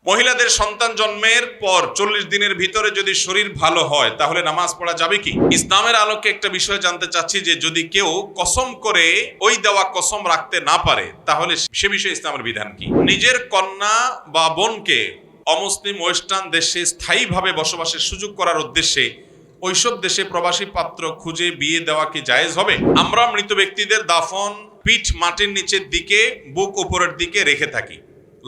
মহিলাদের সন্তান জন্মের পর 40 দিনের ভিতরে যদি শরীর ভালো হয় তাহলে নামাজ পড়া যাবে কি? ইসলামের আলোকে একটা বিষয় জানতে চাচ্ছি যে যদি কেউ কসম করে ওই দেওয়া কসম রাখতে না পারে তাহলে সে বিষয়ে ইসলামের বিধান কি? নিজের কন্যা বা বোনকে অমুসলিম ওয়েস্টার্ন দেশে স্থায়ীভাবে বসবাসের সুযোগ করার উদ্দেশ্যে ওইসব দেশে প্রবাসী পাত্র খুঁজে বিয়ে দেওয়া কি জায়েজ হবে? আমরা মৃত ব্যক্তিদের দাফন পিঠ মাটির নিচের দিকে, বুক উপরের দিকে রেখে থাকি।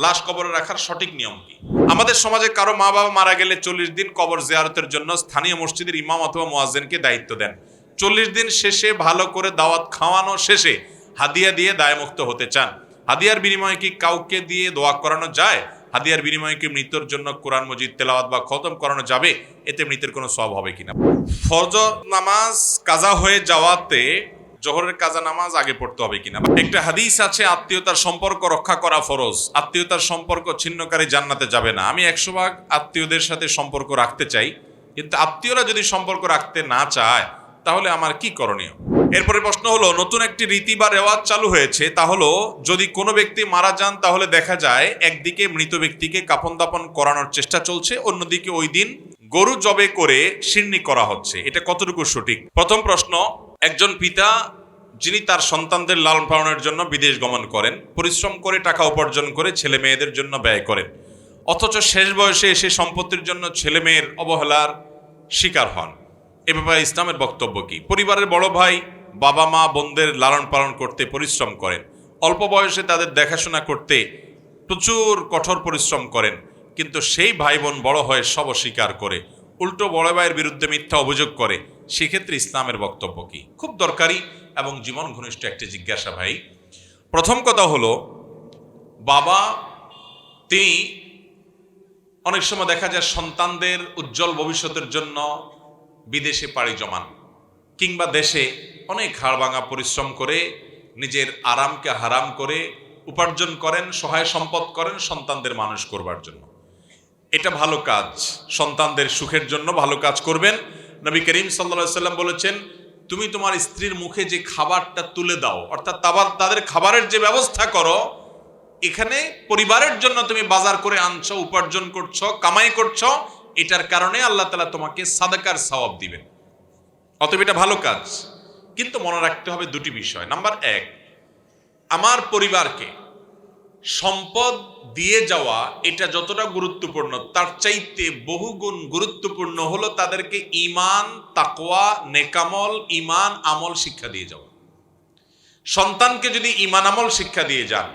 লাশ কবরে রাখার সঠিক নিয়ম কি? আমাদের সমাজে কারো মা বাবা মারা গেলে 40 দিন কবর জিয়ারতের জন্য স্থানীয় মসজিদের ইমাম অথবা মুয়াজ্জিনকে দায়িত্ব দেন। 40 দিন শেষে ভালো করে দাওয়াত খাওয়ানো শেষে হাদিয়া দিয়ে দায়মুক্ত হতে চান। হাদিয়ার বিনিময়ে কি কাউকে দিয়ে দোয়া করানো যায়? হাদিয়ার বিনিময়ে কি মৃত্যুর জন্য কোরআন মজিদ তেলাওয়াত বা খতম করানো যাবে? এতে মৃতের কোনো সওয়াব হবে কিনা? ফজর নামাজ কাজা হয়ে যাওয়াতে জোহরের কাজা নামাজ আগে পড়তে হবে কিনা? একটা হাদিস আছে, আত্মীয়তার সম্পর্ক রক্ষা করা ফরজ, আত্মীয়তার সম্পর্ক ছিন্নকারী জান্নাতে যাবে না। আমি 100 ভাগ আত্মীয়দের সাথে সম্পর্ক রাখতে চাই, কিন্তু আত্মীয়রা যদি সম্পর্ক রাখতে না চায় তাহলে আমার কি করণীয়? এরপরে প্রশ্ন হলো, নতুন একটি রীতি বা রেওয়াজ চালু হয়েছে, তা হলো যদি কোনো ব্যক্তি মারা যান তাহলে দেখা যায় একদিকে মৃত ব্যক্তিকে কাফন দাফন করানোর চেষ্টা চলছে, অন্যদিকে ওই দিন গরু জবে করে শিরনি করা হচ্ছে। এটা কতটুকু সঠিক? প্রথম প্রশ্ন, একজন পিতা যিনি তার সন্তানদের লালন পালনের জন্য বিদেশ গমন করেন, পরিশ্রম করে টাকা উপার্জন করে ছেলে মেয়েদের জন্য ব্যয় করেন, অথচ শেষ বয়সে এসে সম্পত্তির জন্য ছেলে মেয়ের অবহেলার শিকার হন, এ ব্যাপারে ইসলামের বক্তব্য কি? পরিবারের বড় ভাই বাবা মা বোনদের লালন পালন করতে পরিশ্রম করেন, অল্প বয়সে তাদের দেখাশোনা করতে প্রচুর কঠোর পরিশ্রম করেন, কিন্তু সেই ভাই বোন বড় হয়ে সব অস্বীকার করে উল্টো বড় ভাইয়ের বিরুদ্ধে মিথ্যা অভিযোগ করে, সেক্ষেত্রে ইসলামের বক্তব্য কি? খুব দরকারি এবং জীবন ঘনিষ্ঠ একটি জিজ্ঞাসা ভাই। প্রথম কথা হলো, বাবা তিনি অনেক সময় দেখা যায় সন্তানদের উজ্জ্বল ভবিষ্যতের জন্য বিদেশে পাড়ি জমান, কিংবা দেশে অনেক হাড়ভাঙা পরিশ্রম করে নিজের আরামকে হারাম করে উপার্জন করেন, সহায় সম্পদ করেন সন্তানদের মানুষ করবার জন্য। এটা ভালো কাজ, সন্তানদের সুখের জন্য ভালো কাজ করবেন। নবী করিম সাল্লাল্লাহু আলাইহি ওয়াসাল্লাম বলেছেন, তুমি তোমার স্ত্রীর মুখে যে খাবারটা তুলে দাও, অর্থাৎ তাদের খাবারের যে ব্যবস্থা করো, এখানে পরিবারের জন্য তুমি বাজার করে আনছো, উপার্জন করছো, কামাই করছো, এটার কারণে আল্লাহ তাআলা তোমাকে সাদাকার সওয়াব দিবেন। অতএব এটা ভালো কাজ, কিন্তু মনে রাখতে হবে দুটি বিষয়। নাম্বার 1, আমার পরিবারকে সম্পদ দিয়ে যাওয়া এটা যতটা গুরুত্বপূর্ণ, তার চাইতে বহুগুণ গুরুত্বপূর্ণ হলো তাদেরকে ঈমান, তাকওয়া, নেকামল, ঈমান আমল শিক্ষা দিয়ে যাওয়া। সন্তানকে যদি ঈমান আমল শিক্ষা দিয়ে যান,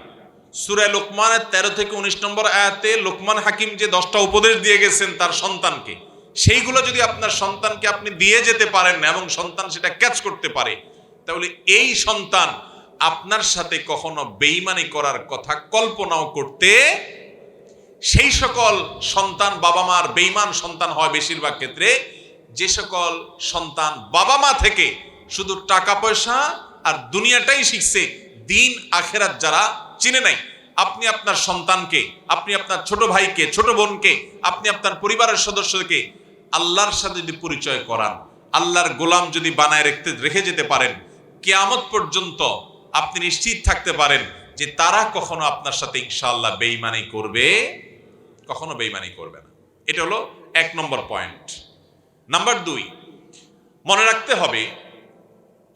সূরা লোকমানের 13 থেকে 19 নম্বর আয়াতে লোকমান হাকিম যে 10টা উপদেশ দিয়ে গেছেন তার সন্তানকে, সেইগুলো যদি আপনার সন্তানকে আপনি দিয়ে যেতে পারেন এবং সন্তান সেটা ক্যাচ করতে পারে, তাহলে এই সন্তান আপনার সাথে কখনো বেঈমানি করার কথা কল্পনাও করতে, সেই সকল সন্তান বাবা মার বেঈমান সন্তান হয় বেশিরভাগ ক্ষেত্রে, যে সকল সন্তান বাবা মা থেকে শুধু টাকা পয়সা আর দুনিয়াটাই শিখছে, দিন আখেরাত যারা চিনে নাই। আপনি আপনার সন্তানকে, আপনি আপনার ছোট ভাইকে, ছোট বোনকে, আপনি আপনার পরিবারের সদস্যকে আল্লাহর সাথে যদি পরিচয় করান, আল্লাহর গোলাম যদি বানায় রেখে যেতে পারেন, কিয়ামত পর্যন্ত আপনি নিশ্চিত থাকতে পারেন যে তারা কখনো আপনার সাথে ইনশাআল্লাহ বেঈমানি করবে, কখনো বেঈমানি করবে না। এটা হলো 1 নম্বর পয়েন্ট। নাম্বার 2, মনে রাখতে হবে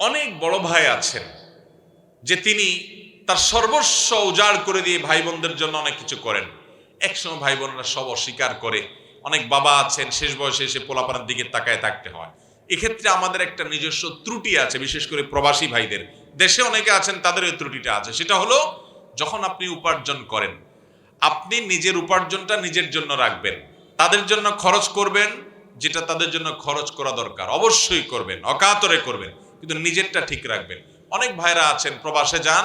অনেক বড় ভাই আছেন যে তিনি তার সর্বস্ব উজাড় করে দিয়ে ভাই বোনদের জন্য অনেক কিছু করেন, একসময় ভাই বোনরা সব অস্বীকার করে। অনেক বাবা আছেন শেষ বয়সে এসে পোলাপানের দিকে তাকায় থাকতে হয়। এক্ষেত্রে আমাদের একটা নিজস্ব ত্রুটি আছে, বিশেষ করে প্রবাসী ভাইদের। দেশে অনেকে আছেন তাদের এই ত্রুটিটা আছে, সেটা হলো যখন আপনি উপার্জন করেন, আপনি নিজের উপার্জনটা নিজের জন্য রাখবেন, তাদের জন্য খরচ করবেন, যেটা তাদের জন্য খরচ করা দরকার অবশ্যই করবেন, অকাতরে করবেন, কিন্তু নিজেরটা ঠিক রাখবেন। অনেক ভাইরা আছেন প্রবাসে যান,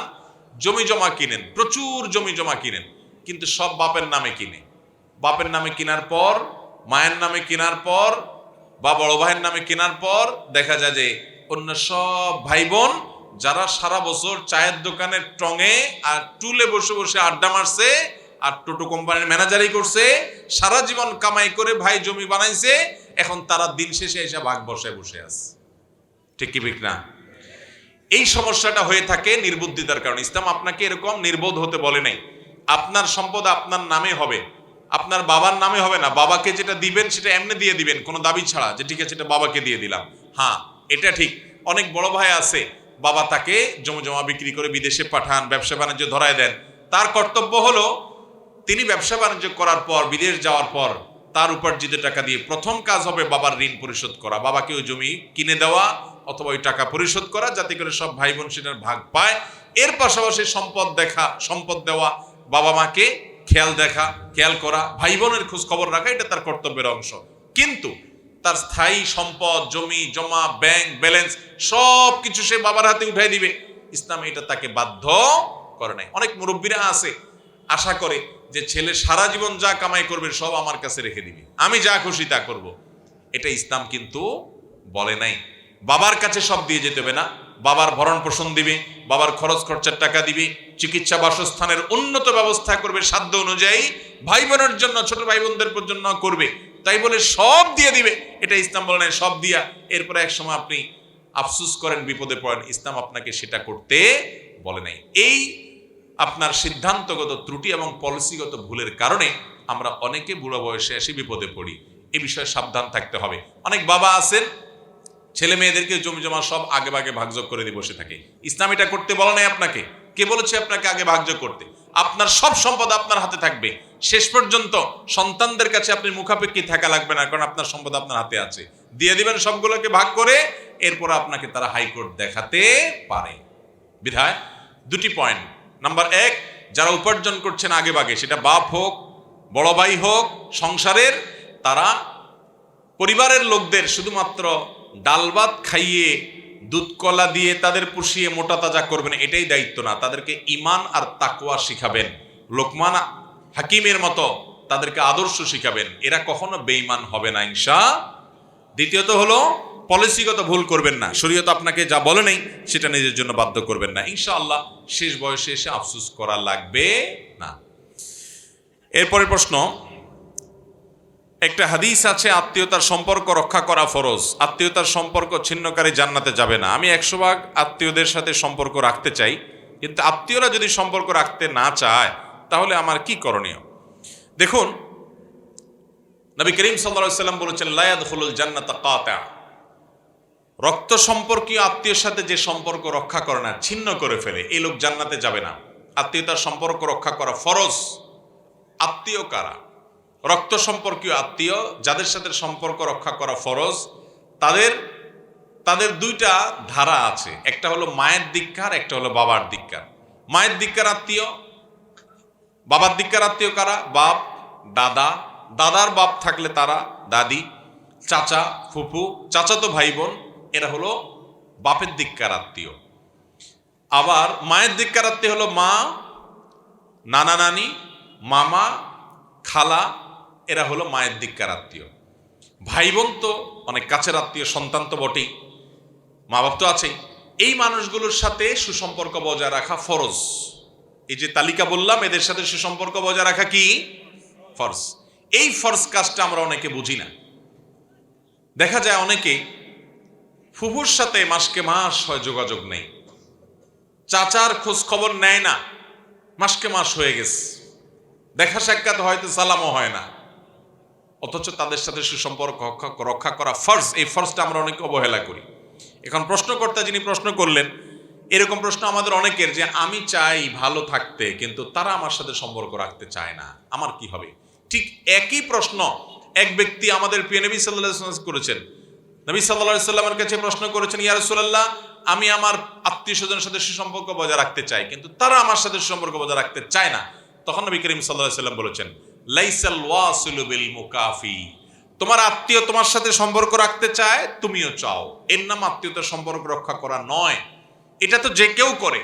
জমি জমা কিনেন, প্রচুর জমি জমা কিনেন, কিন্তু সব বাপের নামে কিনে। বাপের নামে কেনার পর, মায়ের নামে কেনার পর, বা বড় ভাইয়ের নামে কেনার পর দেখা যায় যে অন্য সব ভাই বোন যারা সারা বছর চায়ের দোকানের টঙে আর টুলে বসে বসে আড্ডা মারছে আর টোটো কোম্পানির ম্যানেজারই করছে, সারা জীবন কামাই করে ভাই জমি বানাইছে, এখন তারা দিন শেষে এসে ভাগ বসে বসে আছে। ঠিক কি ঠিক না? এই সমস্যাটা হয়ে থাকে নির্বুদ্ধিতার কারণে। ইসলাম আপনাকে এরকম নির্বোধ হতে বলে নাই। আপনার সম্পদ আপনার নামে হবে, আপনার বাবার নামে হবে না, বাবাকে যেটা দিবেন সেটা এমনি দিয়ে দিবেন, কোনো দাবি ছাড়া, যে ঠিক আছে এটা বাবাকে দিয়ে দিলাম। হ্যাঁ, এটা ঠিক। অনেক বড় ভাই আছে, বাবা তাকে জমা বিক্রি করে বিদেশে পাঠান, ব্যবসা বাণিজ্য ধরায় দেন। তার কর্তব্য হলো তিনি ব্যবসা বাণিজ্য করার পর, বিদেশ যাওয়ার পর তার উপার্জিত টাকা দিয়ে প্রথম কাজ হবে বাবার ঋণ পরিশোধ করা, বাবাকে ওই জমি কিনে দেওয়া অথবা ওই টাকা পরিশোধ করা, যাতে করে সব ভাই বোন সেটার ভাগ পায়। এর পাশাপাশি সম্পদ দেওয়া, বাবা মাকে খেয়াল করা, ভাই বোনের খোঁজ খবর রাখা, এটা তার কর্তব্যের অংশ। কিন্তু তার স্থায়ী সম্পদ, জমি জমা, ব্যাংক ব্যালেন্স সব কিছু সে বাবার হাতে উঠাই দিবে, ইসলাম এটা তাকে বাধ্য করে নাই। অনেক মুরব্বীরা আছে, আশা করে যে ছেলে সারা জীবন যা কামাই করবে সব আমার কাছে রেখে দিবে, আমি যা খুশি তা করব। এটা ইসলাম কিন্তু বলে নাই। বাবার কাছে সব দিয়ে যেতে হবে না, বাবার ভরণ পোষণ দিবে, বাবার খরচ খরচার টাকা দিবে, চিকিৎসা বাসস্থানের উন্নত ব্যবস্থা করবে সাধ্য অনুযায়ী, ভাই বোনের জন্য, ছোট ভাই বোনদের জন্য করবে। তাই বলে সব দিয়ে দিবে, এটা ইসলাম বলে নাই। সব দিয়া এরপরে এক সময় আপনি আফসুস করেন, বিপদে পড়েন, ইসলাম আপনাকে সেটা করতে বলে নাই। এই আপনার সিদ্ধান্তগত ত্রুটি এবং পলিসিগত ভুলের কারণে আমরা অনেকে বুড়ো বয়সে এসে বিপদে পড়ি। এ বিষয়ে সাবধান থাকতে হবে। অনেক বাবা আছেন, ছেলে মেয়েদেরকে জমি জমা সব আগে ভাগে ভাগযোগ করে দিয়ে বসে থাকে। ইসলাম এটা করতে বলে নাই আপনাকে। কে বলেছে আপনাকে আগে ভাগযোগ করতে? আপনার সব সম্পদ আপনার হাতে থাকবে, শেষ পর্যন্ত সন্তানদের কাছে আপনি মুখাপেক্ষী থাকা লাগবে না, কারণ আপনার সম্পদ আপনার হাতে আছে। দিয়ে দিবেন সবগুলোকে ভাগ করে, এরপর আপনাকে তারা হাইকোর্ট দেখাতে পারে। বিধায় দুটি পয়েন্ট। নাম্বার এক, যারা উপার্জন করছেন আগে ভাগে, সেটা বাপ হোক, বড় ভাই হোক, সংসারের, তারা পরিবারের লোকদের শুধুমাত্র ডাল ভাত খাইয়ে দুধ কলা দিয়ে তাদের পুষিয়ে মোটা তাজা করবেন, এটাই দায়িত্ব না। তাদেরকে ঈমান আর তাকওয়া শিখাবেন, লোকমান হাকিমের মতো তাদেরকে আদর্শ শিখাবেন। এরা কখনো বেঈমান হবে না ইনশাআল্লাহ। দ্বিতীয়ত হলো, পলিসিগত ভুল করবেন না। শরীয়ত আপনাকে যা বলে নেই সেটা নিজের জন্য বাধ্য করবেন না। ইনশাআল্লাহ শেষ বয়সে এসে আফসোস করা লাগবে না। এরপরের প্রশ্ন, একটা হাদিস আছে আত্মীয়তার সম্পর্ক রক্ষা করা ফরজ, আত্মীয়তার সম্পর্ক ছিন্নকারী জান্নাতে যাবে না। আমি 100% আত্মীয়দের সাথে সম্পর্ক রাখতে চাই, কিন্তু আত্মীয়রা যদি সম্পর্ক রাখতে না চায় তাহলে আমার কি করণীয়? দেখুন, নবী করিম সাল্লাল্লাহু আলাইহি ওয়াসাল্লাম বলেছেন, লা ইয়াদখুলুল জান্নাতা কাতিআ। রক্ত সম্পর্কীয় আত্মীয়ের সাথে যে সম্পর্ক রক্ষা করে না, ছিন্ন করে ফেলে, এই লোক জান্নাতে যাবে না। আত্মীয়তার সম্পর্ক রক্ষা করা ফরজ। আত্মীয় কারা? রক্ত সম্পর্কীয় আত্মীয়, যাদের সাথে সম্পর্ক রক্ষা করা ফরজ, তাদের দুইটা ধারা আছে। একটা হলো মায়ের দিককার, একটা হলো বাবার দিককার। মায়ের দিককার আত্মীয়, বাবার দিককার আত্মীয় কারা? বাপ, দাদা, দাদার বাপ থাকলে তারা, দাদি, চাচা, ফুফু, চাচাতো ভাই বোন, এরা হলো বাপের দিককার আত্মীয়। আবার মায়ের দিককার আত্মীয় হলো মা, নানা নানি, মামা, খালা, এরা হলো মায়ের দিককার আত্মীয়। ভাই বোন তো অনেক কাছের আত্মীয়, সন্তান তো বটেই, মা বাপ তো আছেই। এই মানুষগুলোর সাথে সুসম্পর্ক বজায় রাখা ফরজ। এই যে তালিকা বললাম, এদের সাথে সুসম্পর্ক বজায় রাখা কি ফরজ। এই ফরজ কাজটা আমরা অনেকে বুঝি না। দেখা যায় অনেকে ফুফুর সাথে মাসকে মাস হয় যোগাযোগ নেই, চাচার খোঁজ খবর নেয় না, মাসকে মাস হয়ে গেছে, দেখা সাক্ষাৎ হয়তো সালামও হয় না, অথচ তাদের সাথে সুসম্পর্ক রক্ষা করা ফরজ। এই ফরজটা আমরা অনেকে অবহেলা করি। এখন প্রশ্নকর্তা যিনি প্রশ্ন করলেন, এরকম প্রশ্ন আমাদের অনেকের, যে আমি চাই ভালো থাকতে কিন্তু তারা আমার সাথে সম্পর্ক রাখতে চায় না, আমার কি হবে? ঠিক একই প্রশ্ন এক ব্যক্তি আমাদের প্রিয় নবী সাল্লাল্লাহু আলাইহি ওয়াসাল্লাম করেছেন। নবী সাল্লাল্লাহু আলাইহি ওয়াসাল্লামের কাছে প্রশ্ন করেছেন, ইয়া রাসূলুল্লাহ, আমি আমার আত্মীয় স্বজনের সাথে সুসম্পর্ক বজায় রাখতে চাই কিন্তু তারা আমার সাথে সুসম্পর্ক বজায় রাখতে চায় না। তখন নবী করিম সাল্লাল্লাহু আলাইহি ওয়াসাল্লাম বলেছেন, লাইসাল ওয়াসিলু বিল মুকাফি। তোমার আত্মীয় তোমার সাথে সম্পর্ক রাখতে চায়, তুমিও চাও, এর নাম আত্মীয়তার সম্পর্ক রক্ষা করা নয়। এটা তো যে কেউ করে,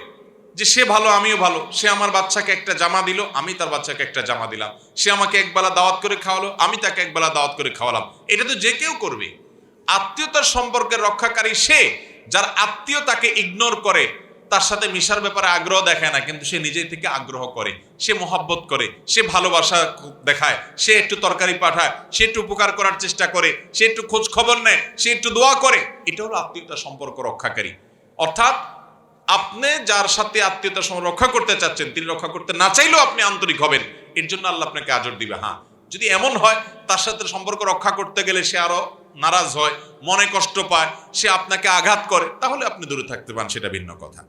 যে সে ভালো আমিও ভালো, সে আমার বাচ্চাকে একটা জামা দিল, আমি তার বাচ্চাকে একটা জামা দিলাম, সে আমাকে একবেলা দাওয়াত করে খাওয়ালো, আমি তাকে একবেলা দাওয়াত করে খাওয়ালাম, এটা তো যে কেউ করবে। আত্মীয়তার সম্পর্কের রক্ষাকারী সে, যার আত্মীয় তাকে ইগনোর করে, তার সাথে মিশার ব্যাপারে আগ্রহ দেখায় না, কিন্তু সে নিজেই থেকে আগ্রহ করে, সে মহব্বত করে, সে ভালোবাসা দেখায়, সে একটু তরকারি পাঠায়, সে একটু উপকার করার চেষ্টা করে, সে একটু খোঁজ খবর নেয়, সে একটু দোয়া করে, এটা হলো আত্মীয়তার সম্পর্ক রক্ষাকারী। অর্থাৎ আপনি যার সাথে আত্মীয়তার সম্পর্ক রক্ষা করতে চাচ্ছেন, তিনি রক্ষা করতে না চাইলেও আপনি আন্তরিক হবেন, এর জন্য আল্লাহ আপনাকে আজর দিবে। হ্যাঁ, যদি এমন হয় তার সাথে সম্পর্ক রক্ষা করতে গেলে সে আরো নারাজ হয়, মনে কষ্ট পায়, সে আপনাকে আঘাত করে, তাহলে আপনি দূরে থাকতে পারেন, সেটা ভিন্ন কথা।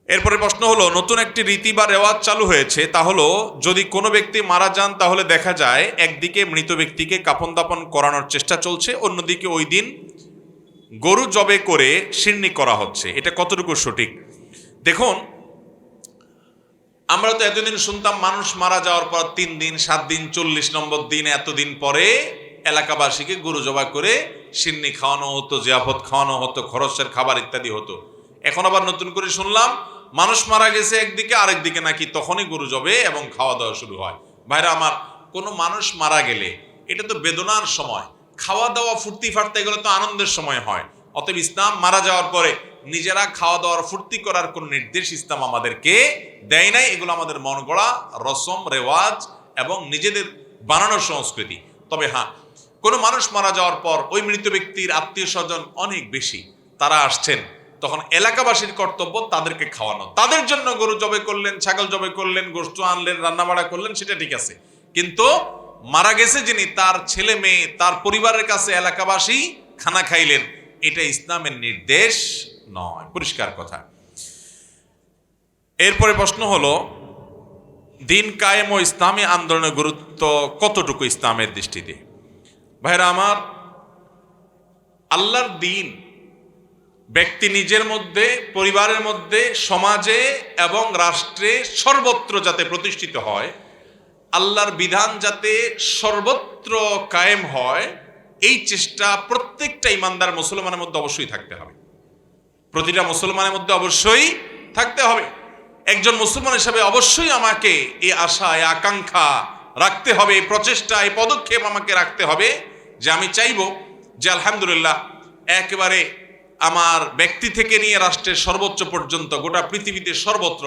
এরপরে প্রশ্ন হলো, নতুন একটি রীতি বা রেওয়াজ চালু হয়েছে, তা হলো যদি কোনো ব্যক্তি মারা যান তাহলে দেখা যায় একদিকে মৃত ব্যক্তিকে কাফন দাফন করানোর চেষ্টা চলছে, অন্যদিকে ওই দিন গরু জবে করে শিরনি করা হচ্ছে, এটা কতটুকু সঠিক? দেখুন, আমরা তো এতদিন শুনতাম মানুষ মারা যাওয়ার পর 3 দিন, 7 দিন, 40 নম্বর দিন, এতদিন পরে এলাকাবাসীকে গরু জবাই করে শিরনি খাওয়ানো হতো, জিয়াফত খাওয়ানো হতো, খরচের খাবার ইত্যাদি হতো। এখন আবার নতুন করে শুনলাম মানুষ মারা গেছে একদিকে, আরেকদিকে নাকি তখনই গরু জবে এবং খাওয়া দাওয়া শুরু হয়। ভাইরা আমার, কোনো মানুষ মারা গেলে এটা তো বেদনার সময়, খাওয়া দাওয়া ফুর্তি ফার্তা এগুলো তো আনন্দের সময় হয়। অতএব ইসলাম মারা যাওয়ার পরে নিজেরা খাওয়া দাওয়ার ফুর্তি করার কোন নির্দেশ ইসলাম আমাদেরকে দেয় নাই। এগুলো আমাদের মন গড়া রসম রেওয়াজ এবং নিজেদের বানানোর সংস্কৃতি। তবে হ্যাঁ, কোনো মানুষ মারা যাওয়ার পর ওই মৃত ব্যক্তির আত্মীয় স্বজন অনেক বেশি, তারা আসছেন, তখন এলাকাবাসীর কর্তব্য তাদেরকে খাওয়ানো। তাদের জন্য গরু জবাই করলেন, ছাগল জবাই করলেন, গোশত আনলেন, রান্নাবাড়া করলেন, সেটা ঠিক আছে, কিন্তু মারা গেছে যিনি, তার ছেলে মেয়ে, তার পরিবারের কাছে এলাকাবাসী খানা খাইলেন, এটা ইসলামের নির্দেশ নয়, পরিষ্কার কথা। এরপরে প্রশ্ন হলো, দিন কায়েম ও ইসলামী আন্দোলনের গুরুত্ব কতটুকু ইসলামের দৃষ্টিতে? ভাইরা আমার, আল্লাহর দিন ব্যক্তি নিজের মধ্যে, পরিবারের মধ্যে, সমাজে এবং রাষ্ট্রে সর্বত্র যাতে প্রতিষ্ঠিত হয়, আল্লাহর বিধান যাতে সর্বত্র কায়েম হয়, এই চেষ্টা প্রত্যেকটা ইমানদার মুসলমানের মধ্যে অবশ্যই থাকতে হবে। প্রতিটা মুসলমানের মধ্যে অবশ্যই থাকতে হবে। একজন মুসলমান হিসাবে অবশ্যই আমাকে এই আশা, এই আকাঙ্ক্ষা রাখতে হবে, এই প্রচেষ্টা, এই পদক্ষেপ আমাকে রাখতে হবে যে আমি চাইব যে আলহামদুলিল্লাহ একেবারে আমার ব্যক্তি থেকে নিয়ে রাষ্ট্রের সর্বোচ্চ পর্যন্ত গোটা পৃথিবীতে সর্বত্র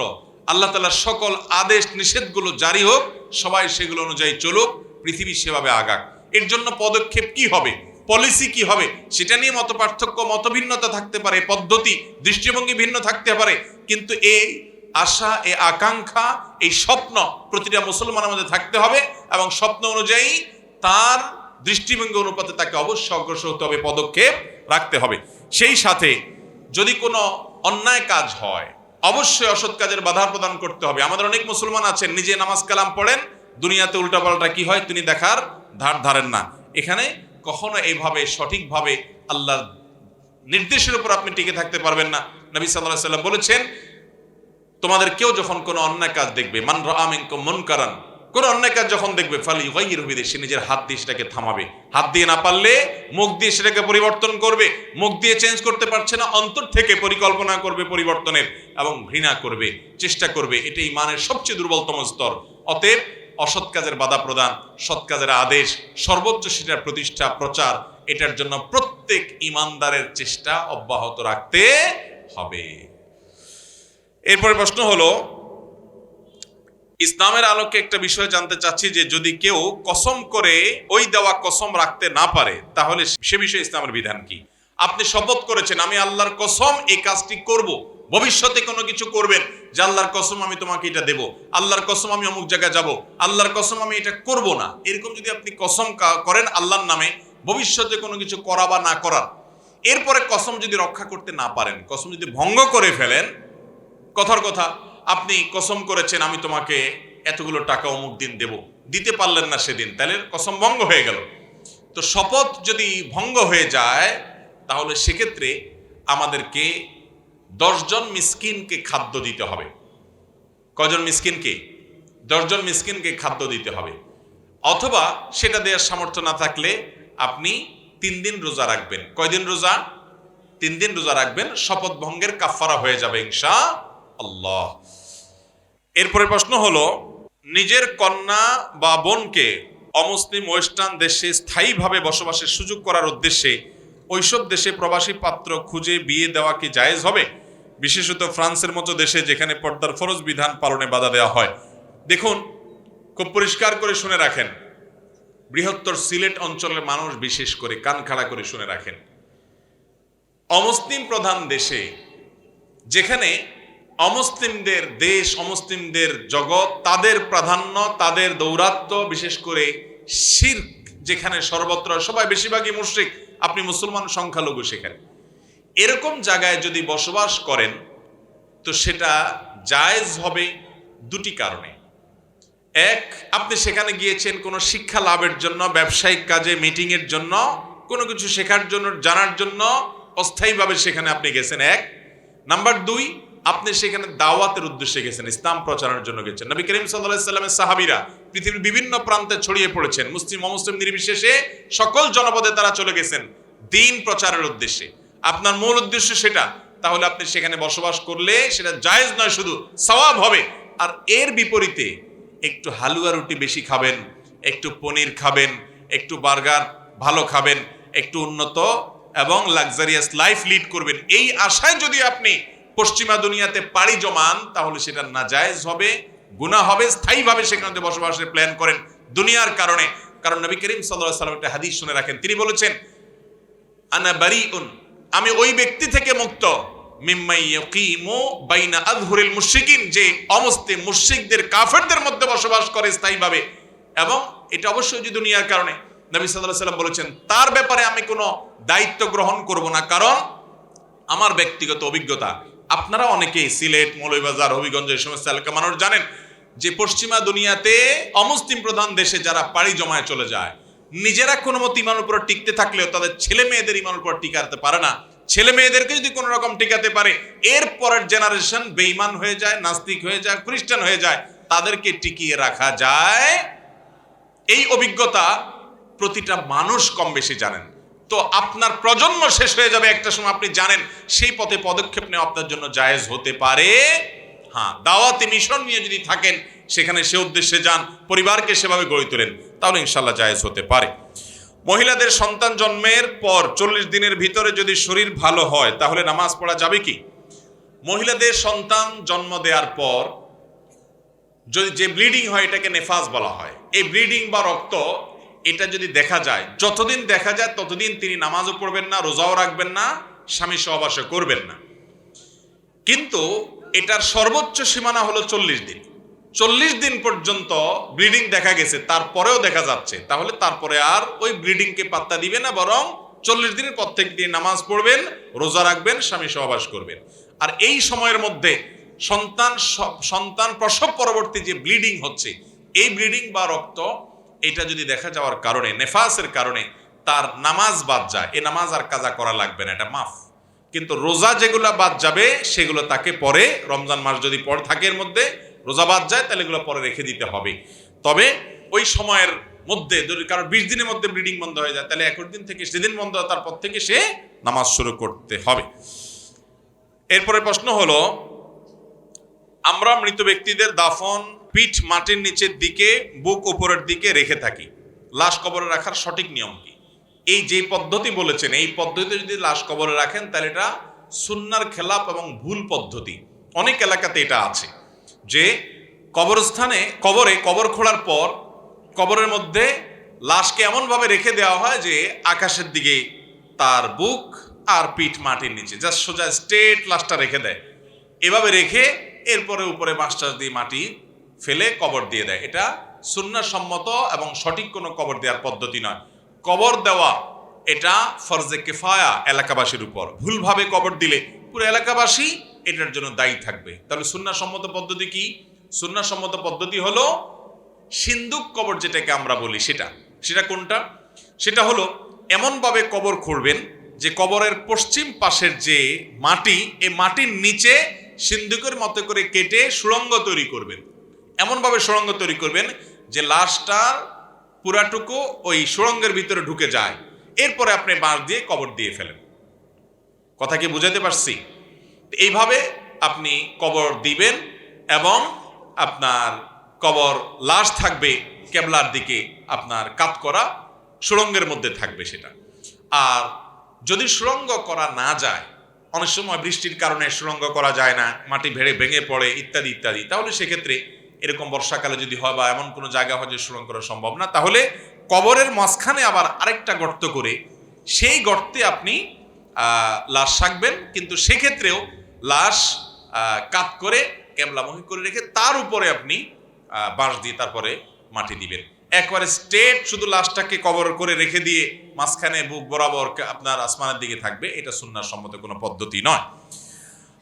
আল্লাহ তাআলার সকল আদেশ নিষেধগুলো জারি হোক, সবাই সেগুলো অনুযায়ী চলুক, পৃথিবী সেভাবে আগাক। এর জন্য পদক্ষেপ কি হবে, পলিসি কি হবে, সেটা নিয়ে মত পার্থক্য, মতভিন্নতা থাকতে পারে, পদ্ধতি, দৃষ্টিভঙ্গি ভিন্ন থাকতে পারে, কিন্তু এই আশা, এই আকাঙ্ক্ষা, এই স্বপ্ন প্রতিটা মুসলমানের মধ্যে থাকতে হবে এবং স্বপ্ন অনুযায়ী তার দৃষ্টিভঙ্গি অনুপাতে তাকে অবশ্যই অগ্রসর হতে হবে, পদক্ষেপ রাখতে হবে। সেই সাথে যদি কোনো অন্যায় কাজ হয়, অবশ্যই অসৎ কাজের বাধা প্রদান করতে হবে। আমাদের অনেক মুসলমান আছেন নিজে নামাজ কালাম পড়েন, দুনিয়াতে উল্টাপাল্টা কি হয় তিনি দেখার ধার ধারেন না। এখানে কখনো এইভাবে সঠিকভাবে আল্লাহর নির্দেশের উপর আপনি টিকে থাকতে পারবেন না। নবী সাল্লাল্লাহু আলাইহি ওয়াসাল্লাম বলেছেন, তোমাদের কেউ যখন কোনো অন্যায় কাজ দেখবে, মান রাআ মিনকুম মুনকারান, কোন অন্যায় কাজ যখন দেখবে, ফালিয়ুগাইয়িরহু বিয়াদিহি, সে নিজের হাত দিয়ে সেটাকে থামাবে। হাত দিয়ে না পারলে মুখ দিয়ে সেটাকে পরিবর্তন করবে। মুখ দিয়ে চেঞ্জ করতে পারছে না, অন্তর থেকে পরিকল্পনা করবে পরিবর্তনের এবং ঘৃণা করবে, চেষ্টা করবে। এটা ঈমানের সবচেয়ে দুর্বলতম স্তর। অতএব অসৎ কাজের বাধা প্রদান, সৎ কাজের আদেশ, সর্বোচ্চ সেটার প্রতিষ্ঠা, প্রচার, এটার জন্য প্রত্যেক ঈমানদারের চেষ্টা অব্যাহত রাখতে হবে। এরপরে প্রশ্ন হলো, ইসলামের আলোকে একটা বিষয় জানতে চাচ্ছি যে যদি কেউ কসম করে ওই দেওয়া কসম রাখতে না পারে তাহলে সে বিষয়ে ইসলামের বিধান কি? আপনি শপথ করেছেন আমি আল্লাহর কসম এই কাজটি করব, ভবিষ্যতে কোনো কিছু করবেন যে আল্লাহর কসম আমি তোমাকে এটা দেব, আল্লাহর কসম আমি অমুক জায়গায় যাব, আল্লাহর কসম আমি এটা করব না, এরকম যদি আপনি কসম করেন আল্লাহর নামে ভবিষ্যতে কোনো কিছু করা বা না করার, এরপরে কসম যদি রক্ষা করতে না পারেন, কসম যদি ভঙ্গ করে ফেলেন, কথার কথা আপনি কসম করেছেন আমি তোমাকে এতগুলো টাকা অমুক দিন দেব, দিতে পারলেন না সেদিন, তাহলে কসম ভঙ্গ হয়ে গেল। তো শপথ যদি ভঙ্গ হয়ে যায় তাহলে সেক্ষেত্রে আমাদেরকে 10 জন মিসকিনকে খাদ্য দিতে হবে। কয়জন মিসকিনকে? 10 জন মিসকিনকে খাদ্য দিতে হবে। অথবা সেটা দেওয়ার সামর্থ্য না থাকলে আপনি 3 দিন রোজা রাখবেন। কয়দিন রোজা? 3 দিন রোজা রাখবেন, শপথ ভঙ্গের কাফারা হয়ে যাবে ইনশাআল্লাহ। এরপরে প্রশ্ন হলো, নিজের কন্যা বা বোনকে অমুসলিম ওয়েস্টার্ন দেশে স্থায়ীভাবে বসবাসের সুযোগ করার উদ্দেশ্যে ওইসব দেশে প্রবাসী পাত্র খুঁজে বিয়ে দেওয়া কি জায়েজ হবে, বিশেষত ফ্রান্সের মতো দেশে যেখানে পর্দার ফরজ বিধান পালনে বাধা দেওয়া হয়? দেখুন, খুব পরিষ্কার করে শুনে রাখেন, বৃহত্তর সিলেট অঞ্চলের মানুষ বিশেষ করে কান খাড়া করে শুনে রাখেন, অমুসলিম প্রধান দেশে যেখানে অমুসলিমদের দেশ, অমুসলিমদের জগৎ, তাদের প্রাধান্য, তাদের দৌরাত্ম্য, বিশেষ করে শিরক যেখানে সর্বত্র, সবাই বেশিরভাগই মুশরিক, আপনি মুসলমান সংখ্যালঘু সেখানে, এরকম জায়গায় যদি বসবাস করেন তো সেটা জায়েজ হবে দুটি কারণে। এক, আপনি সেখানে গিয়েছেন কোনো শিক্ষা লাভের জন্য, ব্যবসায়িক কাজে, মিটিংয়ের জন্য, কোনো কিছু শেখার জন্য, জানার জন্য অস্থায়ীভাবে সেখানে আপনি গেছেন এক। নাম্বার দুই, আপনি সেখানে দাওয়াতের উদ্দেশ্যে গেছেন, ইসলাম প্রচারের জন্য গেছেন। নবী করিম সাল্লাল্লাহু আলাইহি সাল্লামের সাহাবীরা পৃথিবীর বিভিন্ন প্রান্তে ছড়িয়ে পড়েছেন, মুসলিম অমুসলিম নির্বিশেষে সকল জনপদে তারা চলে গেছেন দ্বীন প্রচারের উদ্দেশ্যে। আপনার মূল উদ্দেশ্য সেটা, তাহলে আপনি সেখানে বসবাস করলে সেটা জায়েজ নয়, শুধু সওয়াব হবে। আর এর বিপরীতে একটু হালুয়া রুটি বেশি খাবেন, একটু পনির খাবেন, একটু বার্গার ভালো খাবেন, একটু উন্নত এবং লাক্সারিয়াস লাইফ লিড করবেন, এই আশায় যদি আপনি পশ্চিমা দুনিয়াতে পাড়ি জমান, তাহলে সেটা নাজায়েজ হবে, গুনাহ হবে। স্থায়ীভাবে সেখানে বসবাসের প্ল্যান করেন দুনিয়ার কারণে। কারণ নবী করিম সাল্লাল্লাহু আলাইহি ওয়াসাল্লাম একটা হাদিস শুনে রাখেন, তিনি বলেছেন, আনা বারিউন, আমি ওই ব্যক্তি থেকে মুক্ত, মিম্মাই ইয়াকিমু বাইনা আযহুরিল মুশরিকিন, যে অমুসলিম মুশরিকদের, কাফেরদের মধ্যে বসবাস করে স্থায়ীভাবে, এবং এটা অবশ্যই যে দুনিয়ার কারণে। নবী সাল্লাল্লাহু আলাইহি ওয়াসাল্লাম বলেছেন, তার ব্যাপারে আমি কোনো দায়িত্ব গ্রহণ করব না, কারণ আমার ব্যক্তিগত অভিজ্ঞতা, আপনারা অনেকেই সিলেট, মৌলভীবাজার, হবিগঞ্জ এই সমস্ত এলাকা মানুষ জানেন যে পশ্চিমা দুনিয়াতে অমুসলিম প্রধান দেশে যারা পাড়ি জমায় চলে যায়, নিজেরা কোনো মতো ইমানের উপর টিকতে থাকলেও তাদের ছেলে মেয়েদের ইমানের উপর টিকাতে পারে না। ছেলে মেয়েদেরকে যদি কোনো রকম টিকাতে পারে, এর পরের জেনারেশন বেঈমান হয়ে যায়, নাস্তিক হয়ে যায়, খ্রিস্টান হয়ে যায়, তাদেরকে টিকিয়ে রাখা যায়। এই অভিজ্ঞতা প্রতিটা মানুষ কম বেশি জানেন। তো আপনার প্রজন্ম শেষ হয়ে যাবে একটা সময়, আপনি জানেন, সেই পথে পদক্ষেপ নেওয়া আপনার জন্য জায়েজ হতে পারে। হ্যাঁ, দাওয়াতি মিশন নিয়ে যদি থাকেন, সেখানে সে উদ্দেশ্যে যান, পরিবারকে সেভাবে গড়ে তোলেন, তাহলে ইনশাল্লাহ জায়েজ হতে পারে। মহিলাদের সন্তান জন্মের পর 40 দিনের ভিতরে যদি শরীর ভালো হয়, তাহলে নামাজ পড়া যাবে কি? মহিলাদের সন্তান জন্ম দেওয়ার পর যদি যে ব্লিডিং হয়, এটাকে নেফাস বলা হয়। এই ব্লিডিং বা রক্ত, এটা যদি দেখা যায়, যতদিন দেখা যায় ততদিন তিনি নামাজও পড়বেন না, রোজাও রাখবেন না, স্বামী সহবাসও করবেন না। কিন্তু এটার সর্বোচ্চ সীমানা হলো 40 দিন। 40 দিন পর্যন্ত ব্লিডিং দেখা গেছে, তারপরেও দেখা যাচ্ছে, তাহলে তারপরে আর ওই ব্লিডিংকে পাত্তা দিবে না, বরং 40 দিনের প্রত্যেক দিন নামাজ পড়বেন, রোজা রাখবেন, স্বামী সহবাস করবেন। আর এই সময়ের মধ্যে সন্তান প্রসব পরবর্তী যে ব্লিডিং হচ্ছে, এই ব্লিডিং বা রক্ত, এটা যদি দেখা যাওয়ার কারণে, নেফাসের কারণে তার নামাজ বাদ যায়, এ নামাজ আর কাজা করা লাগবে না, এটা মাফ। কিন্তু রোজা যেগুলো বাদ যাবে, সেগুলো তাকে পরে, রমজান মাস যদি পরে থাকে এর মধ্যে রোজা বাদ যায়, তাহলে এগুলো পরে রেখে দিতে হবে। তবে ওই সময়ের মধ্যে, কারণ 20 দিনের মধ্যে ব্লিডিং বন্ধ হয়ে যায়, তাহলে 21 দিন থেকে সেদিন বন্ধ হয়, তারপর থেকে সে নামাজ শুরু করতে হবে। এরপরে প্রশ্ন হলো, আমরা মৃত ব্যক্তিদের দাফন পিঠ মাটির নিচের দিকে, বুক উপরের দিকে রেখে থাকি, লাশ কবরে রাখার সঠিক নিয়ম কি? এই যে পদ্ধতি বলেছেন, এই পদ্ধতিতে যদি লাশ কবরে রাখেন, তাহলে এটা সুন্নাহর খেলাফ এবং ভুল পদ্ধতি। অনেক এলাকাতে এটা আছে যে কবরস্থানে, কবর খোঁড়ার পর কবরের মধ্যে লাশকে এমনভাবে রেখে দেওয়া হয় যে আকাশের দিকে তার বুক আর পিঠ মাটির নিচে, জাস্ট সোজা স্ট্রেট লাশটা রেখে দেয়। এভাবে রেখে এরপরে উপরে মাস্টার দিয়ে মাটি ফেলে কবর দিয়ে দেয়। এটা সুন্নাহ সম্মত এবং সঠিক কোনো কবর দেওয়ার পদ্ধতি নয়। কবর দেওয়া এটা ফরজে কিফায়া এলাকাবাসীর উপর। ভুলভাবে কবর দিলে পুরো এলাকাবাসী এটার জন্য দায়ী থাকবে। তাহলে সুন্নাহ সম্মত পদ্ধতি কি? সুন্নাহ সম্মত পদ্ধতি হলো সিন্দুক কবর, যেটাকে আমরা বলি, সেটা কোনটা? সেটা হলো এমনভাবে কবর খুঁড়বেন যে কবরের পশ্চিম পাশের যে মাটি, এই মাটির নিচে সিন্দুকের মতো করে কেটে সুড়ঙ্গ তৈরি করবেন। এমনভাবে সুড়ঙ্গ তৈরি করবেন যে লাশটার পুরাটুকু ওই সুড়ঙ্গের ভিতরে ঢুকে যায়। এরপরে আপনি বাঁশ দিয়ে কবর দিয়ে ফেলেন। কথা কি বুঝাতে পারছি? এইভাবে আপনি কবর দিবেন এবং আপনার কবর, লাশ থাকবে কেবলার দিকে, আপনার কাত করা, সুড়ঙ্গের মধ্যে থাকবে সেটা। আর যদি সুড়ঙ্গ করা না যায়, অনেক সময় বৃষ্টির কারণে সুড়ঙ্গ করা যায় না, মাটি ভেঙে পড়ে ইত্যাদি ইত্যাদি, তাহলে সেক্ষেত্রে এরকম বর্ষাকালে যদি হয় বা এমন কোনো জায়গা হয় যে সুড়ঙ্গ করা সম্ভব না, তাহলে কবরের মাঝখানে আবার আরেকটা গর্ত করে সেই গর্তে আপনি লাশ রাখবেন। কিন্তু সেক্ষেত্রেও লাশ কাত করে কেবলামুখী করে রেখে তার উপরে আপনি বাঁশ দিয়ে তারপরে মাটি দিবেন। একবারে স্ট্রেট শুধু লাশটাকে কবর করে রেখে দিয়ে মাঝখানে বুক বরাবর আপনার আসমানের দিকে থাকবে, এটা সুন্নাহ সম্মত কোনো পদ্ধতি নয়।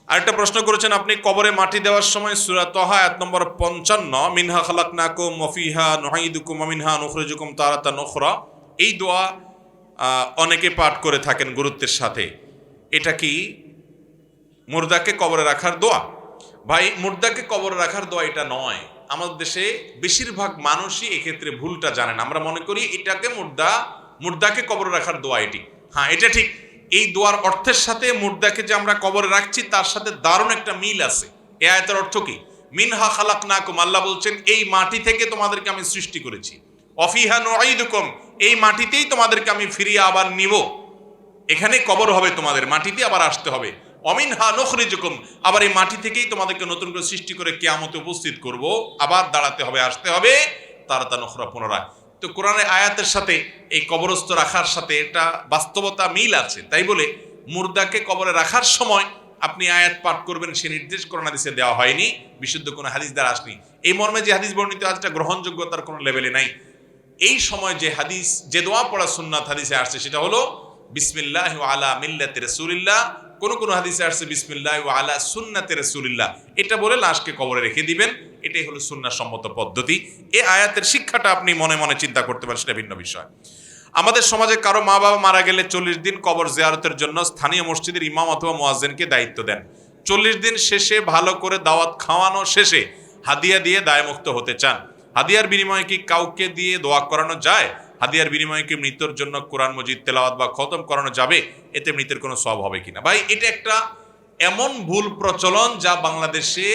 আরেকটা প্রশ্ন করেছেন আপনি, কবরে মাটি দেওয়ার সময় সূরা তাহা আয়াত নম্বর 55 মিনহা খালাকনাকুম ওয়া ফিহা নুঈদুকুম ওয়া মিনহা নুখরিজুকুম তারাতান উখরা, এই দোয়া অনেকে পাঠ করে থাকেন গুরুত্বের সাথে। এটা কি মুর্দাকে কবরে রাখার দোয়া? ভাই, মুর্দাকে কবরে রাখার দোয়া এটা নয়। আমাদের দেশে বেশিরভাগ মানুষই এক্ষেত্রে ভুলটা জানেন। আমরা মনে করি এটাকে মুর্দাকে কবরে রাখার দোয়া এটি। হ্যাঁ, এটা ঠিক। এই দোয়ার অর্থের সাথে মুর্দাকে যে আমরা কবরে রাখছি তার সাথে দারুণ একটা মিল আছে। এই আয়াতের অর্থ কি? মিনহা খালাকনাকুম, আল্লাহ বলছেন এই মাটি থেকে তোমাদেরকে আমি সৃষ্টি করেছি। ওয়াফিহা নুঈদুকুম, এই মাটিতেই তোমাদেরকে আমি ফিরিয়ে আবার নিব। এখানে কবর হবে তোমাদের, মাটিতে আবার আসতে হবে। অমিনহা নুখরিজুকুম, আবার এই মাটি থেকেই তোমাদেরকে নতুন করে সৃষ্টি করে কিয়ামতে উপস্থিত করব, আবার দাঁড়াতে হবে, আসতে হবে, তারাতান উখরা, পুনরায়। তো কোরআনের আয়াতের সাথে এই কবরস্থ রাখার সাথে এটা বাস্তবতা মিল আছে। তাই বলে মুর্দাকে কবরে রাখার সময় আপনি আয়াত পাঠ করবেন সে নির্দেশ কোরআন হাদিসে দেওয়া হয়নি, বিশুদ্ধ কোনো হাদিস দ্বারা আসেনি। এই মর্মে যে হাদিস বর্ণিত আজটা গ্রহণযোগ্যতার কোনো লেভেলে নাই। এই সময় যে হাদিস, যে দোয়া পড়া সুন্নাত হাদিসে আসছে সেটা হলো বিসমিল্লাহি ওয়া আলা মিল্লাতি রাসূলিল্লাহ। কোন কোন হাদিসে আসছে বিসমিল্লাহি ওয়া আলা সুন্নাতি রাসূলিল্লাহ, এটা বলে লাশকে কবরে রেখে দিবেন। এটাই হলো সুন্নাহ সম্মত পদ্ধতি। এই আয়াতের শিক্ষাটা আপনি মনে মনে চিন্তা করতে পারেন, সেটা ভিন্ন বিষয়। আমাদের সমাজে কারো মা বাবা মারা গেলে 40 দিন কবর জিয়ারতের জন্য স্থানীয় মসজিদের ইমাম অথবা মুয়াজ্জিনকে দায়িত্ব দেন। 40 দিন শেষে ভালো করে দাওয়াত খাওয়ানো শেষে হাদিয়া দিয়ে দায়মুক্ত হতে চান। হাদিয়ার বিনিময়ে কি কাউকে দিয়ে দোয়া করানো যায়? হাদিয়ার বিনিময়ে কি মৃত্যুর জন্য কোরআন মজিদ তেলাওয়াত বা খতম করানো যাবে? এতে মৃতের কোনো সওয়াব হবে কিনা? ভাই, এটা একটা এমন ভুল প্রচলন যা বাংলাদেশে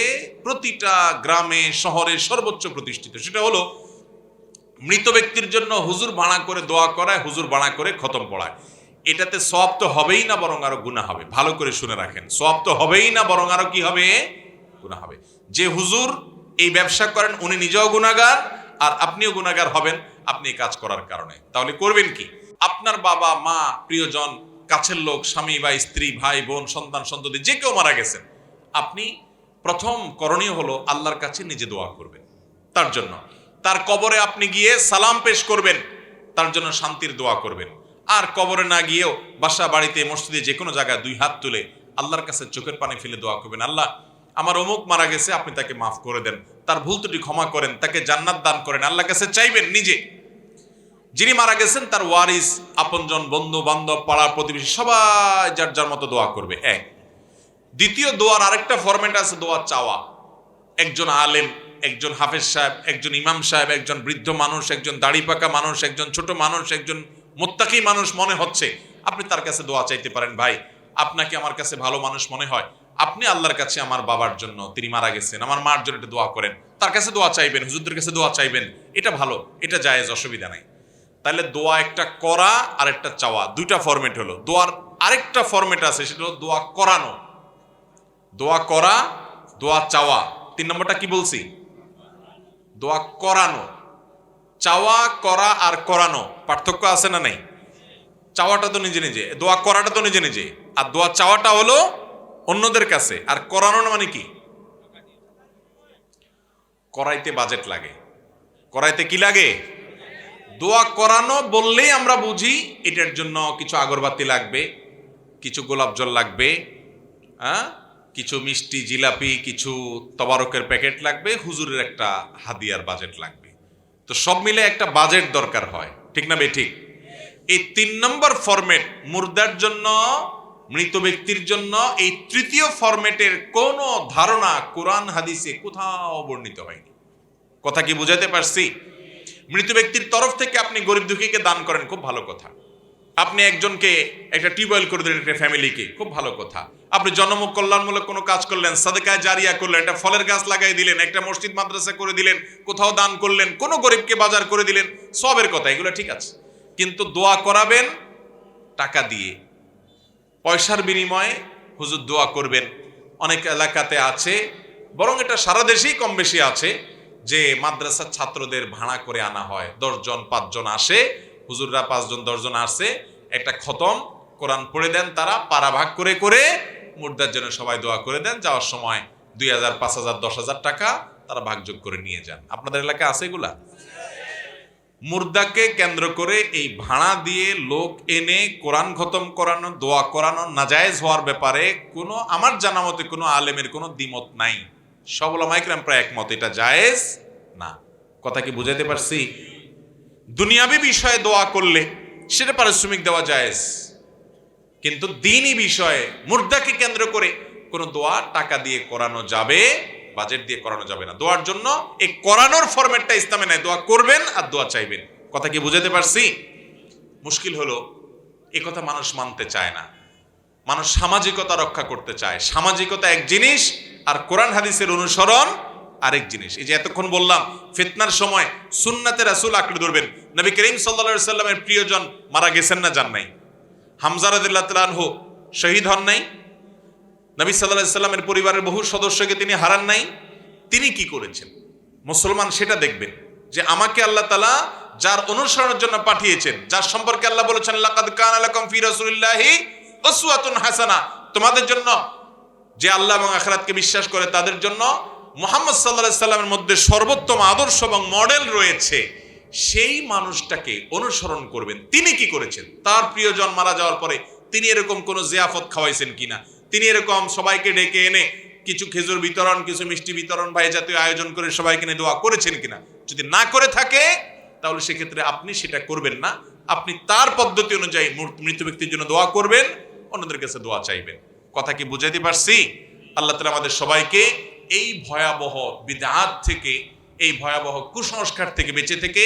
প্রতিটা গ্রামে শহরে সর্বোচ্চ প্রতিষ্ঠিত। সেটা হলো মৃত ব্যক্তির জন্য হুজুর ভাড়া করে দোয়া করায়, হুজুর ভাড়া করে খতম পড়ায়। এটাতে সওয়াব তো হবেই না, বরং আরো গুনাহ হবে। ভালো করে শুনে রাখেন, সওয়াব তো হবেই না, বরং আরো কি হবে? গুনাহ হবে। যে হুজুর এই ব্যবসা করেন উনি নিজেও গুনাহগার, আর আপনিও গুনাহগার হবেন আপনি এই কাজ করার কারণে। তাহলে করবেন কি? আপনার বাবা মা, প্রিয়জন, কাছের লোক, স্বামী বা স্ত্রী, ভাই বোন, সন্তান সন্ততি যে কেউ মারা গেছেন, আপনি প্রথম করণীয় হলো আল্লাহর কাছে নিজে দোয়া করবেন তার জন্য। তার কবরে আপনি গিয়ে সালাম পেশ করবেন, তার জন্য শান্তির দোয়া করবেন। আর কবরে না গিয়েও বাসা, বাড়িতে, মসজিদে, যে কোনো জায়গায় 2 হাত তুলে আল্লাহর কাছে চোখের পানি ফেলে দোয়া করবেন, আল্লাহ আমার অমুক মারা গেছে, আপনি তাকে মাফ করে দেন, তার ভুল ত্রুটি ক্ষমা করেন, তাকে জান্নাত দান করেন। আল্লাহর কাছে চাইবেন নিজে। যিনি মারা গেছেন তার ওয়ারিস, আপনজন, বন্ধু বান্ধব, পাড়া প্রতিবেশী সবাই যার যার মতো দোয়া করবে। এক। দ্বিতীয় দোয়ার আরেকটা ফরম্যাট আছে, দোয়া চাওয়া। একজন আলেম, একজন হাফেজ সাহেব, একজন ইমাম সাহেব, একজন বৃদ্ধ মানুষ, একজন দাড়ি পাকা মানুষ, একজন ছোট মানুষ, একজন মুত্তাকি মানুষ মনে হচ্ছে, আপনি তার কাছে দোয়া চাইতে পারেন। ভাই, আপনাকে আমার কাছে ভালো মানুষ মনে হয়, আপনি আল্লাহর কাছে আমার বাবার জন্য, তিনি মারা গেছেন, আমার মার জন্য একটু দোয়া করেন, তার কাছে দোয়া চাইবেন, হুজুরদের কাছে দোয়া চাইবেন। এটা ভালো, এটা জায়েজ, অসুবিধা নাই। তাহলে দোয়া একটা করা আর একটা চাওয়া, 2টা ফরম্যাট হলো। দোয়ার আরেকটা ফরম্যাট আছে, সেটা হলো দোয়া করানো। দোয়া করা, দোয়া চাওয়া। 3 নম্বরটা কি বলছি? দোয়া করানো। চাওয়া, করা আর করানো পার্থক্য আছে না নাই? চাওয়াটা তো নিজে নিজে, দোয়া করাটা তো নিজে নিজে, আর দোয়া চাওয়াটা হলো অন্যদের কাছে। আর করানো মানে কি? করাইতে বাজেট লাগে। করাইতে কি লাগে? দোয়া করানো বললেই আমরা বুঝি এটার জন্য কিছু আগরবাতি লাগবে, কিছু গোলাপ জল লাগবে, কিছু মিষ্টি, জিলাপি, কিছু তবারকের প্যাকেট লাগবে, হুজুরের একটা হাদিয়ার বাজেট লাগবে। তো সব মিলে একটা বাজেট দরকার হয়, ঠিক না বেঠিক? এই 3 নম্বর ফরম্যাট মুর্দার জন্য, মৃত ব্যক্তির জন্য, এই তৃতীয় ফরম্যাটের কোনো ধারণা কোরআন হাদিসে কোথাও বর্ণিত হয়নি। কথা কি বুঝাতে পারছি? মৃত ব্যক্তির তরফ থেকে আপনি গরিব দুঃখীকে দান করেন, খুব ভালো কথা। আপনি একজনকে একটা টিউবওয়েল করে দিলেন একটা ফ্যামিলিকে, খুব ভালো কথা। আপনি জনমুখ কল্যাণমূলক কোনো কাজ করলেন, সাদকায়ে জারিয়া করলেন, একটা ফলের গাছ লাগাই দিলেন, একটা মসজিদ মাদ্রাসা করে দিলেন, কোথাও দান করলেন, কোনো গরিবকে বাজার করে দিলেন, সবের কথা, এগুলো ঠিক আছে। কিন্তু দোয়া করাবেন টাকা দিয়ে, পয়সার বিনিময়ে হুজুর দোয়া করবেন। অনেক এলাকাতে আছে, বরং এটা সারা দেশেই কম বেশি আছে, যে মাদ্রাসার ছাত্রদের ভাড়া করে আনা হয়। 10 জন 5 জন আসে, হুজুররা 5 জন 10 জন আসে, একটা খতম কোরআন পড়ে দেন, তারা পারা ভাগ করে করে মুর্দার জন্য সবাই দোয়া করে দেন, যাওয়ার সময় 2000, 5000, 10,000 টাকা তারা ভাগযোগ করে নিয়ে যান। আপনাদের এলাকায় আছে এগুলা? মুর্দাকে কেন্দ্র করে এই ভাড়া দিয়ে লোক এনে কোরআন খতম করানো, দোয়া করানো নাজায়েজ হওয়ার ব্যাপারে কোনো, আমার জানা মতে কোনো আলেমের কোনো দ্বিমত নাই। সব উলামায়ে কেরাম প্রায় একমত, এটা জায়েজ না। কথা কি বুঝাইতে পারছি? দুনিয়াবী বিষয়ে দোয়া করলে সেটা পারিশ্রমিক দেওয়া জায়েজ, কিন্তু দ্বীনি বিষয়ে মুর্দাকে কেন্দ্র করে কোনো দোয়া টাকা দিয়ে করানো যাবে, বাজেট দিয়ে করানো যাবে না। দোয়ার জন্য এই করানোর ফরম্যাটটা ইসলামে নাই, দোয়া করবেন আর দোয়া চাইবেন। কথা কি বুঝাতে পারছি? মুশকিল হলো এই কথা মানুষ মানতে চায় না। মানুষ সামাজিকতা রক্ষা করতে চায়। সামাজিকতা এক জিনিস আর কোরআন হাদিসের অনুসরণ আরেক জিনিস। এই যে এতক্ষণ বললাম ফিতনার সময় সুন্নাতে রাসূল আঁকড়ে ধরবেন। নবী করিম সাল্লাল্লাহু আলাইহি সাল্লামের প্রিয়জন মারা গেছেন না, যান নাই? হামজা রাদিয়াল্লাহু তাআলা আনহু শহীদ হন নাই? নবী সাল্লাল্লাহু আলাইহি সাল্লামের পরিবারের বহু সদস্যকে তিনি হারান নাই? তিনি কি করেছেন? মুসলমান সেটা দেখবেন যে আমাকে আল্লাহ তাআলা যার অনুসরণের জন্য পাঠিয়েছেন, যার সম্পর্কে আল্লাহ বলেছেন লাকাদ কানা লাকুম ফি রাসূলিল্লাহি উসওয়াতুন হাসানাহ, তোমাদের জন্য যে আল্লাহ এবং আখিরাতকে বিশ্বাস করে তাদের জন্য মুহাম্মদ সাল্লাল্লাহু আলাইহি সাল্লামের মধ্যে সর্বোত্তম আদর্শ এবং মডেল রয়েছে। সেই মানুষটাকে অনুসরণ করবেন। তিনি কি করেছেন? তার প্রিয়জন মারা যাওয়ার পরে তিনি এরকম কোন জিয়াফত খাওয়াইছেন কিনা, তিনি এরকম সবাইকে ডেকে এনে কিছু খেজুর বিতরণ, কিছু মিষ্টি বিতরণ, ভাই জাতীয় আয়োজন করে সবাইকে নিয়ে দোয়া করেছেন কিনা? যদি না করে থাকে তাহলে সেক্ষেত্রে আপনি সেটা করবেন না। আপনি তার পদ্ধতি অনুযায়ী মৃত ব্যক্তির জন্য দোয়া করবেন, অন্যদের কাছে দোয়া চাইবেন। কথা কি বুঝাইতে পারছি? আল্লাহ তাআলা আমাদের সবাইকে এই ভয়াবহ বিদআত থেকে, এই ভয়াবহ কুসংস্কার থেকে বেঁচে থেকে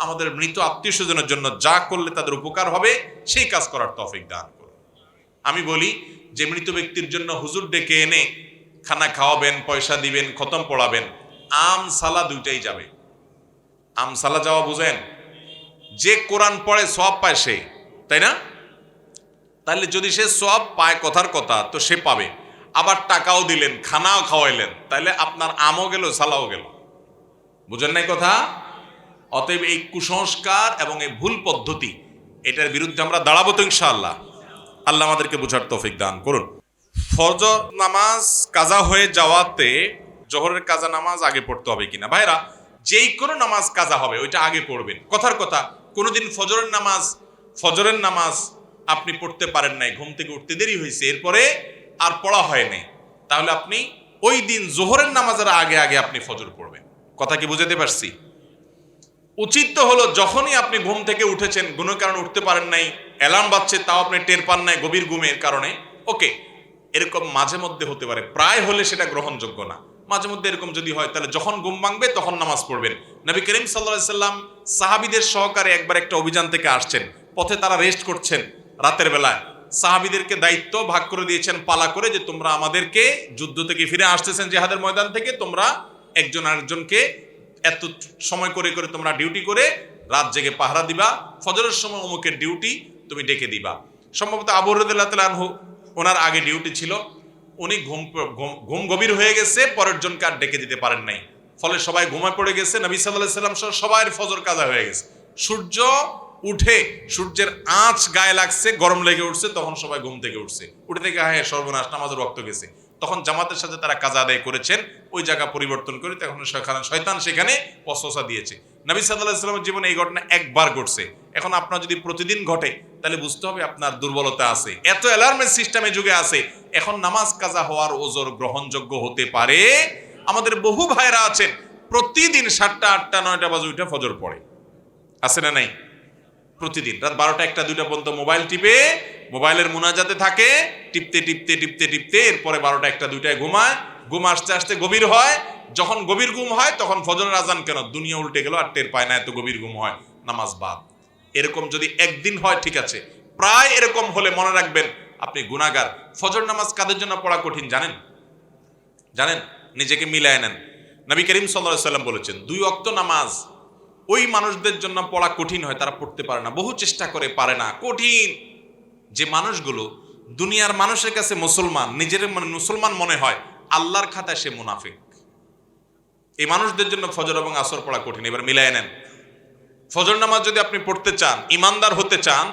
আমাদের মৃত আত্মীয় স্বজনের জন্য যা করলে তাদের উপকার হবে সেই কাজ করার তৌফিক দান করুন। আমি বলি যে মৃত ব্যক্তির জন্য হুজুর ডেকে এনে খানা খাওয়াবেন, পয়সা দিবেন, খতম পড়াবেন, আম সালা দুইটাই যাবে। আম সালা যাওয়া বুঝেন? যে কোরআন পড়ে সওয়াব পায় সে, তাই না? তাহলে যদি সে সওয়াব পায় কথার কথা, তো সে পাবে। আবার টাকাও দিলেন, খানাও খাওয়াইলেন, তাহলে আপনার আমও গেল, সালাও গেল। বুঝেন নাই কথা? অতএব এই কুসংস্কার এবং এই ভুল পদ্ধতি, এটার বিরুদ্ধে আমরা দাঁড়াবো তো ইনশাআল্লাহ। আল্লাহ আমাদেরকে বোঝার তৌফিক দান করুন। ফজর নামাজ কাজা হয়ে যাওয়াতে জোহরের কাজা নামাজ আগে পড়তে হবে কিনা? ভাইরা, যেই কোনো নামাজ কাজা হবে ওইটা আগে পড়বেন। কথার কথা, কোনোদিন ফজরের নামাজ আপনি পড়তে পারেন নাই, ঘুম থেকে উঠতে দেরি হয়েছে, এরপরে আর পড়া হয় নাই, তাহলে আপনি ওই দিন জোহরের নামাজের আগে আগে আপনি ফজর পড়বেন। কথা কি বুঝাতে পারছি? উচিত তো হলো যখনই আপনি ঘুম থেকে উঠেছেন, কোনো কারণে উঠতে পারেন নাই, অ্যালার্ম বাজছে তাও আপনি টের পান নাই গভীর ঘুমের কারণে, ওকে, এরকম মাঝে মধ্যে হতে পারে, প্রায় হলে সেটা গ্রহণযোগ্য না। মাঝে মধ্যে এরকম যদি হয় তাহলে যখন ঘুম ভাঙবে তখন নামাজ পড়বেন। নবী করিম সাল্লাল্লাহু আলাইহি সাল্লাম সাহাবীদের সহকারে একবার একটা অভিযান থেকে আসছেন, পথে তারা রেস্ট করছেন রাতের বেলায়। সাহাবীদেরকে দায়িত্ব ভাগ করে দিয়েছেন পালা করে, যে তোমরা আমাদেরকে যুদ্ধ থেকে ফিরে আসতেছেন জিহাদের ময়দান থেকে, তোমরা একজন আরেকজনকে এত সময় করে করে তোমরা ডিউটি করে রাত জেগে পাহারা দিবা, ফজরের সময় অমুকের ডিউটি তুমি ডেকে দিবা। সম্ভবত আবু হুরায়রা রাদিয়াল্লাহু তাআলা আনহু ওনার আগে ডিউটি ছিল, উনি ঘুম গভীর হয়ে গেছে, পরের জনকে আর ডেকে দিতে পারেন নাই, ফলে সবাই ঘুমায় পড়ে গেছে। নবী সাল্লাল্লাহু আলাইহি সাল্লাম সহ সবার ফজর কাজা হয়ে গেছে। সূর্য উঠে সূর্যের আঁচ গায়ে লাগছে, গরম লেগে উঠছে, তখন সবাই ঘুম থেকে উঠছে, উঠে থেকে হ্যাঁ সর্বনাশ, নামাজের রক্ত গেছে। তখন জামাতের সাথে তারা কাজা আদায় করেছেন, ওই জায়গা পরিবর্তন করে তখন শয়তান সেখানে ওয়াসওয়াসা দিয়েছে। নবী সাল্লাল্লাহু আলাইহি সাল্লামের জীবনে এই ঘটনা একবার ঘটছে। এখন আপনার যদি প্রতিদিন ঘটে তাহলে বুঝতে হবে আপনার দুর্বলতা আছে। এত অ্যালার্মের সিস্টেমে যুগে আছে, এখন নামাজ কাজা হওয়ার ওজর গ্রহণযোগ্য হতে পারে। আমাদের বহু ভাইরা আছেন প্রতিদিন 7টা 8টা 9টা বাজে উঠে ফজর পড়ে, আছে না নাই? প্রতিদিন রাত 12টা 1টা 2টা পর্যন্ত মোবাইল টিপে, মোবাইলের মুনাজাতে থাকে, টিপতে টিপতে টিপতে টিপতে এরপরে 12টা 1টা 2টায় ঘুমায়। ঘুম আস্তে আস্তে গভীর হয়, যখন গভীর ঘুম হয় তখন ফজরের আজান কেন, দুনিয়া উল্টে গেল আর টের পায় না, এত গভীর ঘুম হয়, নামাজ বাদ। এরকম যদি একদিন হয় ঠিক আছে, প্রায় এরকম হলে মনে রাখবেন আপনি গুনাহগার। ফজর নামাজ কাদের জন্য পড়া কঠিন জানেন? নিজেকে মিলায় নেন। নবী করিম সাল্লাল্লাহু আলাইহি সাল্লাম বলেছেন 2 ওয়াক্ত নামাজ ওই মানুষদের জন্য পড়া কঠিন হয়, তারা পড়তে পারে না, বহু চেষ্টা করে পারে না, কঠিন। যে মানুষগুলো দুনিয়ার মানুষের কাছে মুসলমান, নিজের মুসলমান মনে হয়, আল্লাহর খাতায় সে মুনাফিক। এই মানুষদের জন্য ফজর এবং আসর পড়া কঠিন। এবার মিলায় নেন, ফজর নামাজ যদি আপনি পড়তে চান, ইমানদার হতে চান,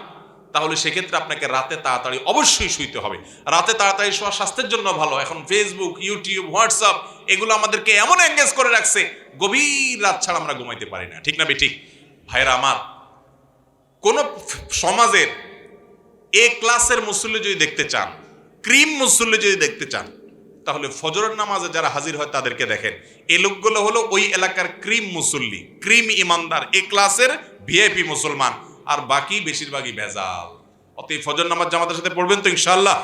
তাহলে সেক্ষেত্রে আপনাকে রাতে তাড়াতাড়ি অবশ্যই শুইতে হবে। রাতে তাড়াতাড়ি শোয়া স্বাস্থ্যের জন্য ভালো। এখন ফেসবুক, ইউটিউব, হোয়াটসঅ্যাপ এগুলো আমাদেরকে এমন এঙ্গেজ করে রাখছে, গভীর রাত ছাড়া আমরা ঘুমাইতে পারি না। ঠিক না ঠিক? ভাইরা আমার, কোন সমাজের এ ক্লাসের মুসল্লি যদি দেখতে চান, ক্রিম মুসল্লি যদি দেখতে চান, তাহলে ফজরের নামাজে যারা হাজির হয় তাদেরকে দেখেন। এই লোকগুলো হলো ওই এলাকার ক্রিম মুসল্লি, ক্রিম ইমানদার, এ ক্লাসের ভিআইপি মুসলমান। আর বাকি বেশিরভাগই ভেজাল। অতএব ফজর নামাজ জামাতের সাথে পড়বেন তো ইনশাআল্লাহ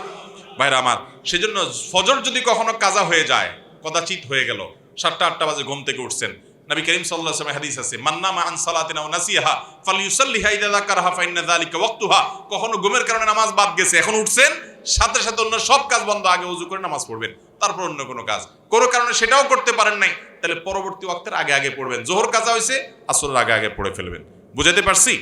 ভাইরা আমার। সেজন্য ফজর যদি কখনো কাজা হয়ে যায়, কদাচিৎ হয়ে গেল, 7টা-8টা বাজে ঘুম থেকে উঠছেন, নবী করিম সাল্লাল্লাহু আলাইহি ওয়াসাল্লাম হাদিস আছে, মান নামা আন সালাতিনা ওয়া নাসিহা ফালইউসাল্লিহা ইযা যাকারহা ফাইন্না যালিকা ওয়াক্তুহা। কখনো ঘুমের কারণে নামাজ বাদ গেছে, এখন উঠছেন, সাথে সাথে অন্য সব কাজ বন্ধ, আগে ওযু করে নামাজ পড়বেন, তারপর অন্য কোনো কাজ। কোনো কারণে সেটাও করতে পারেন নাই, তাহলে পরবর্তী ওয়াক্তের আগে আগে পড়বেন। জোহর কাজা হয়েছে, আসরের আগে আগে পড়ে ফেলবেন। বুঝাতে পারছি?